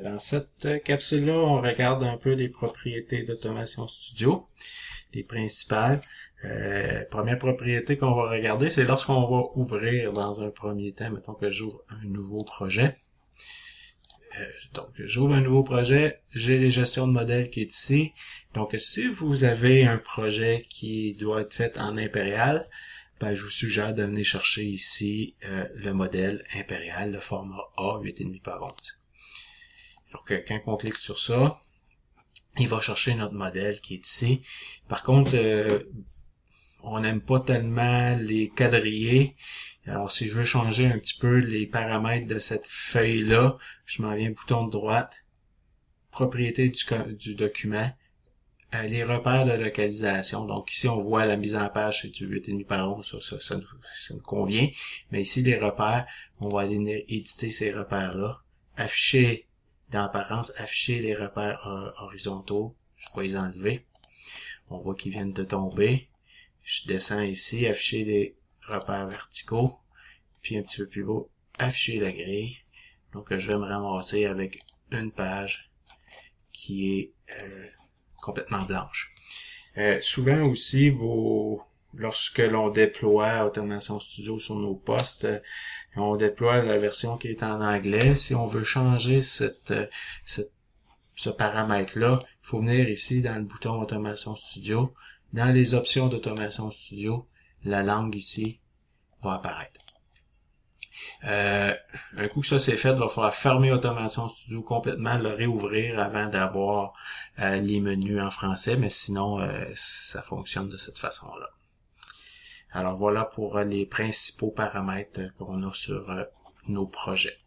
Dans cette capsule-là, on regarde un peu les propriétés d'Automation Studio, les principales. Première propriété qu'on va regarder, c'est lorsqu'on va ouvrir dans un premier temps, mettons que j'ouvre un nouveau projet. Donc, j'ouvre un nouveau projet, j'ai les gestions de modèles qui est ici. Donc, si vous avez un projet qui doit être fait en impérial, je vous suggère de venir chercher ici le modèle impérial, le format A, 8,5 par 11. Donc, quand on clique sur ça, il va chercher notre modèle qui est ici. Par contre, on n'aime pas tellement les quadrillés. Alors, si je veux changer un petit peu les paramètres de cette feuille-là, je m'en viens bouton de droite, propriété du document, les repères de localisation. Donc ici, on voit la mise en page, c'est du 8,5 par 11, ça nous convient. Mais ici, les repères, on va aller éditer ces repères-là, afficher, dans apparence, afficher les repères horizontaux. Je vais les enlever. On voit qu'ils viennent de tomber. Je descends ici, afficher les repères verticaux, puis un petit peu plus haut, afficher la grille. Donc, je vais me ramasser avec une page qui est complètement blanche. Souvent aussi, lorsque l'on déploie Automation Studio sur nos postes, on déploie la version qui est en anglais. Si on veut changer ce paramètre-là, il faut venir ici dans le bouton Automation Studio. Dans les options d'Automation Studio, la langue ici va apparaître. Un coup que ça c'est fait, il va falloir fermer Automation Studio complètement, le réouvrir avant d'avoir les menus en français, mais sinon ça fonctionne de cette façon-là. Alors voilà pour les principaux paramètres qu'on a sur nos projets.